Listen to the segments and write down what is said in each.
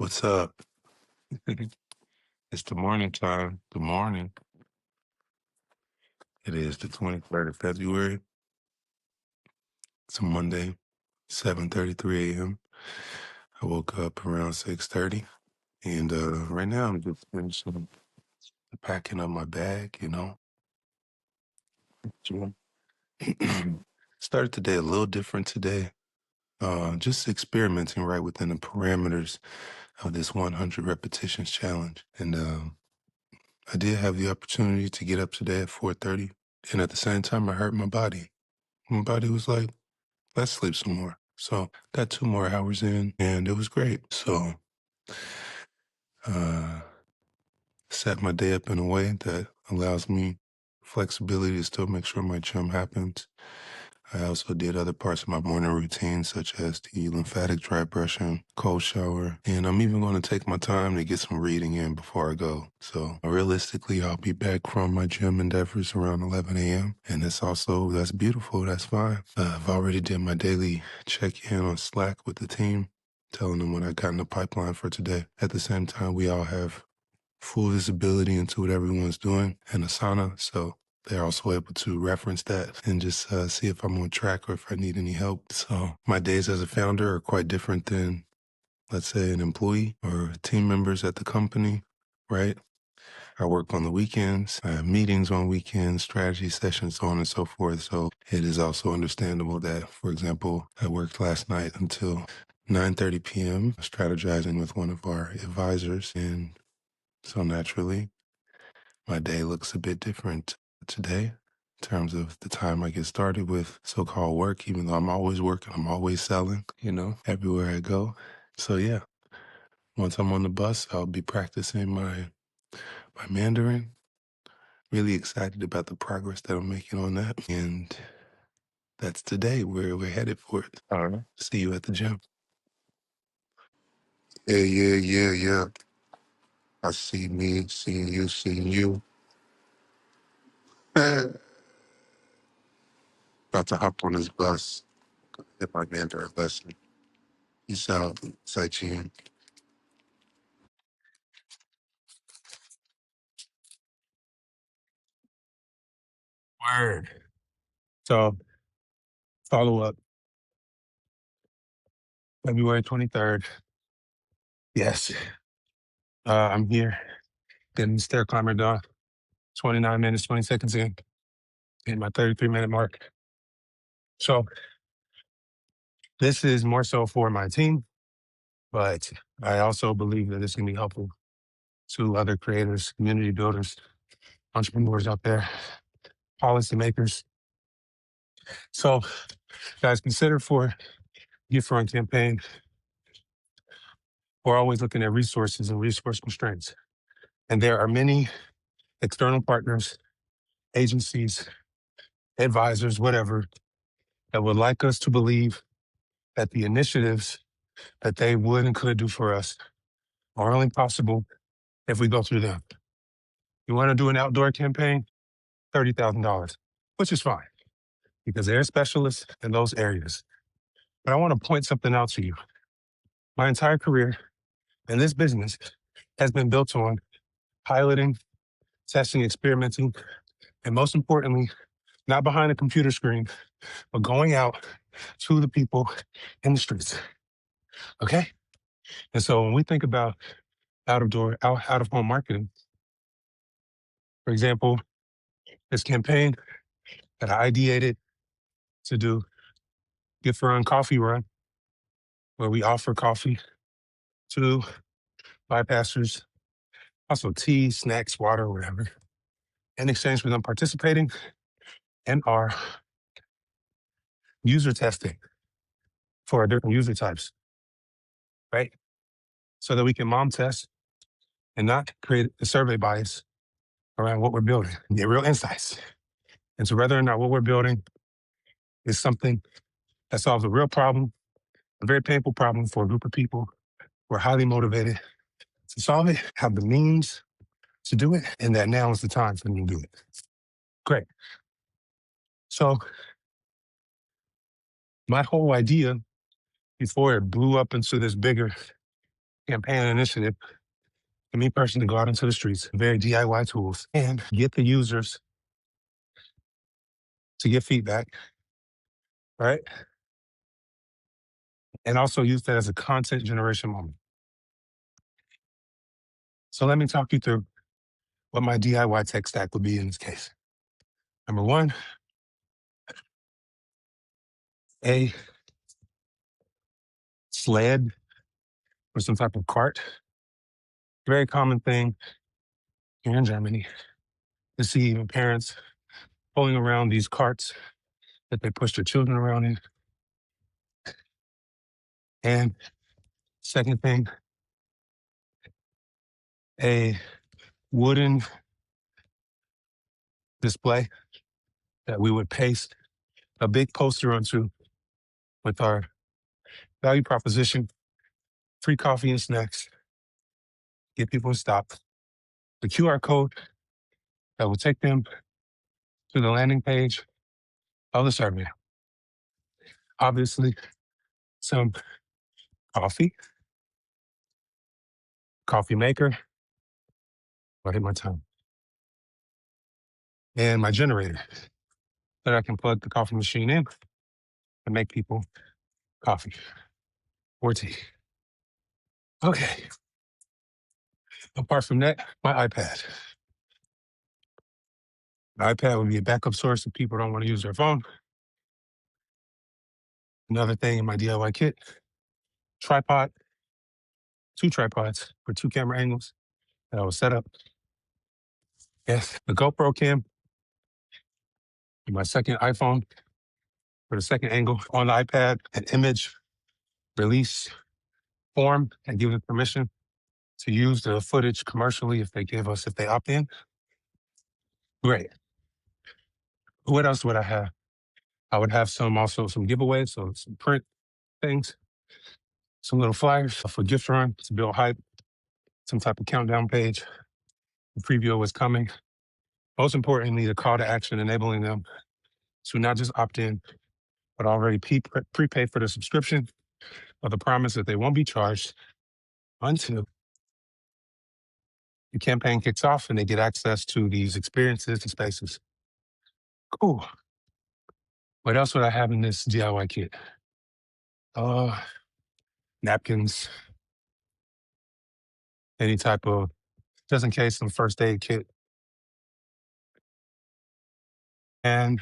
What's up? It's the morning time. Good morning. It is the 23rd of February. It's a Monday, 7:33 a.m. I woke up around 6:30, and right now I'm just finishing packing up my bag. Sure. Started the day a little different today. Just experimenting right within the parameters of this 100 repetitions challenge, and I did have the opportunity to get up today at 4:30, and at the same time, I hurt my body. My body was like, let's sleep some more. So got 2 more hours in, and it was great. So uh, set my day up in a way that allows me flexibility to still make sure my gym happens. I also did other parts of my morning routine, such as the lymphatic dry brushing, cold shower, and I'm even going to take my time to get some reading in before I go. So realistically, I'll be back from my gym endeavors around 11 a.m. And that's beautiful. That's fine. I've already did my daily check-in on Slack with the team, telling them what I got in the pipeline for today. At the same time, we all have full visibility into what everyone's doing in Asana. So they're also able to reference that and just see if I'm on track or if I need any help. So my days as a founder are quite different than, let's say, an employee or team members at the company, right? I work on the weekends, I have meetings on weekends, strategy sessions, so on and so forth. So it is also understandable that, for example, I worked last night until 9:30 p.m. strategizing with one of our advisors. And so naturally, my day looks a bit different today in terms of the time I get started with so-called work, even though I'm always working, I'm always selling, everywhere I go. So yeah, once I'm on the bus, I'll be practicing my Mandarin. Really excited about the progress that I'm making on that. And that's today. We're headed for it. All right. See you at the gym. Yeah. I see me, seeing you, seeing you. About to hop on this bus, hit my Mandarin lesson. Peace out, Sai-Chin. Word. So, follow up, February 23rd. Yes, I'm here, getting the stair climber done. 29 minutes, 20 seconds in, hitting my 33-minute mark. So, this is more so for my team, but I also believe that this can be helpful to other creators, community builders, entrepreneurs out there, policymakers. So, guys, consider for Gift Run campaign, we're always looking at resources and resource constraints. And there are many external partners, agencies, advisors, whatever, that would like us to believe that the initiatives that they would and could do for us are only possible if we go through them. You want to do an outdoor campaign? $30,000, which is fine because they're specialists in those areas. But I want to point something out to you. My entire career in this business has been built on piloting, testing, experimenting, and most importantly, not behind a computer screen, but going out to the people in the streets. Okay? And so when we think about out of home marketing, for example, this campaign that I ideated to do Gift Run Coffee Run, where we offer coffee to bypassers, also tea, snacks, water, whatever, in exchange for them participating in our user testing for our different user types, right? So that we can mom test and not create a survey bias around what we're building and get real insights into whether or not what we're building is something that solves a real problem, a very painful problem for a group of people who are highly motivated to solve it, have the means to do it, and that now is the time for them to do it. Great. So my whole idea before it blew up into this bigger campaign initiative for me personally to go out into the streets, very DIY tools, and get the users to get feedback, right? And also use that as a content generation moment. So let me talk you through what my DIY tech stack would be in this case. Number one, a sled or some type of cart. Very common thing here in Germany to see even parents pulling around these carts that they push their children around in. And second thing, a wooden display that we would paste a big poster onto with our value proposition, free coffee and snacks, get people to stop. The QR code that will take them to the landing page of the survey. Obviously, some coffee maker, I hit my tongue, and my generator that I can plug the coffee machine in and make people coffee or tea. Okay. Apart from that, my iPad. The iPad would be a backup source if people don't want to use their phone. Another thing in my DIY kit, tripod, 2 tripods for 2 camera angles that I will set up. Yes, the GoPro cam, and my second iPhone for the second angle on the iPad, an image release form that gives us permission to use the footage commercially if they opt in. Great. What else would I have? I would have some giveaways, so some print things, some little flyers for gift run to build hype, some type of countdown page, the preview of what's coming. Most importantly, the call to action, enabling them to not just opt in, but already prepay for the subscription, or the promise that they won't be charged until the campaign kicks off and they get access to these experiences and spaces. Cool. What else would I have in this DIY kit? Napkins, any type of, just in case, some first aid kit. And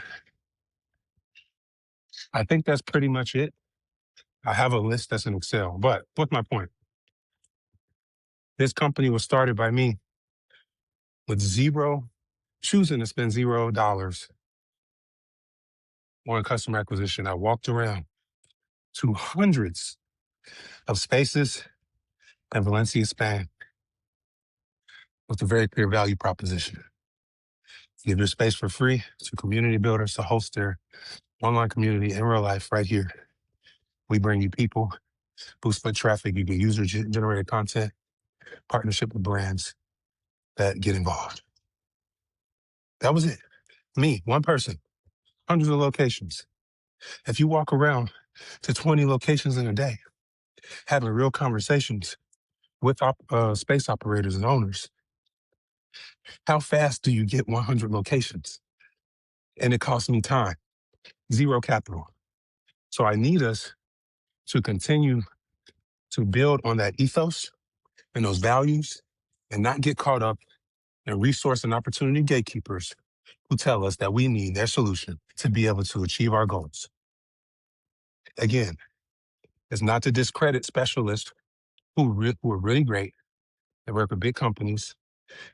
I think that's pretty much it. I have a list that's in Excel, but what's my point? This company was started by me with choosing to spend $0 on customer acquisition. I walked around to hundreds of spaces in Valencia, Spain, with a very clear value proposition. Give your space for free to community builders to host their online community in real life right here. We bring you people, boost foot traffic, you get user-generated content, partnership with brands that get involved. That was it. Me, one person, hundreds of locations. If you walk around to 20 locations in a day, having real conversations with space operators and owners, how fast do you get 100 locations? And it costs me time, zero capital. So I need us to continue to build on that ethos and those values and not get caught up in resource and opportunity gatekeepers who tell us that we need their solution to be able to achieve our goals. Again, it's not to discredit specialists who are really great that work with big companies,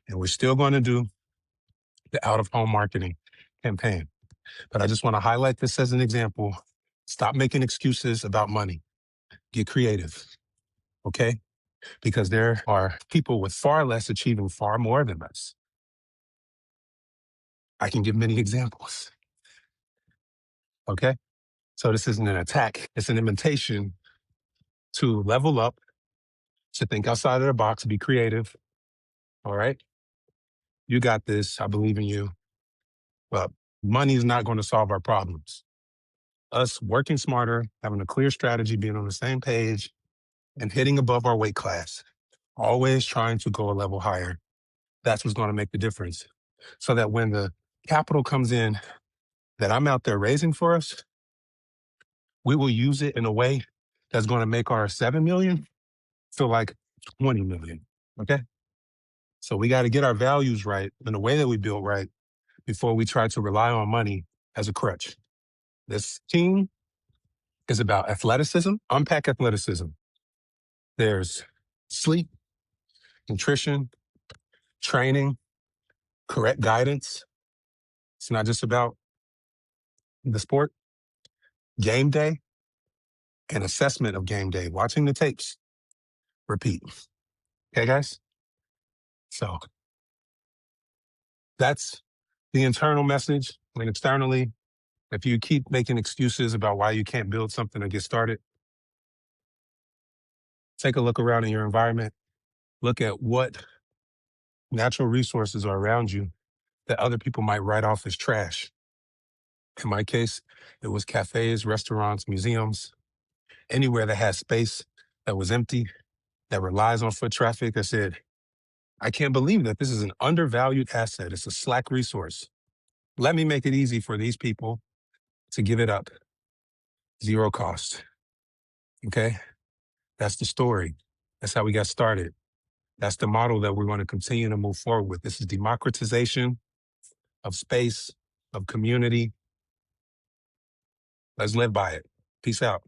and we're still going to do the out-of-home marketing campaign. But I just want to highlight this as an example. Stop making excuses about money. Get creative, okay? Because there are people with far less achieving far more than us. I can give many examples, okay? So this isn't an attack. It's an invitation to level up, to think outside of the box, be creative, all right? You got this. I believe in you. But money is not going to solve our problems. Us working smarter, having a clear strategy, being on the same page, and hitting above our weight class, always trying to go a level higher. That's what's going to make the difference. So that when the capital comes in that I'm out there raising for us, we will use it in a way that's going to make our 7 million feel like 20 million. Okay. So we got to get our values right in the way that we build right before we try to rely on money as a crutch. This team is about athleticism. Unpack athleticism. There's sleep, nutrition, training, correct guidance. It's not just about the sport. Game day and assessment of game day, watching the tapes, repeat. Okay, guys? So that's the internal message. And externally, if you keep making excuses about why you can't build something or get started, take a look around in your environment. Look at what natural resources are around you that other people might write off as trash. In my case, it was cafes, restaurants, museums, anywhere that had space that was empty, that relies on foot traffic. I said, I can't believe that this is an undervalued asset. It's a slack resource. Let me make it easy for these people to give it up. Zero cost. Okay? That's the story. That's how we got started. That's the model that we're going to continue to move forward with. This is democratization of space, of community. Let's live by it. Peace out.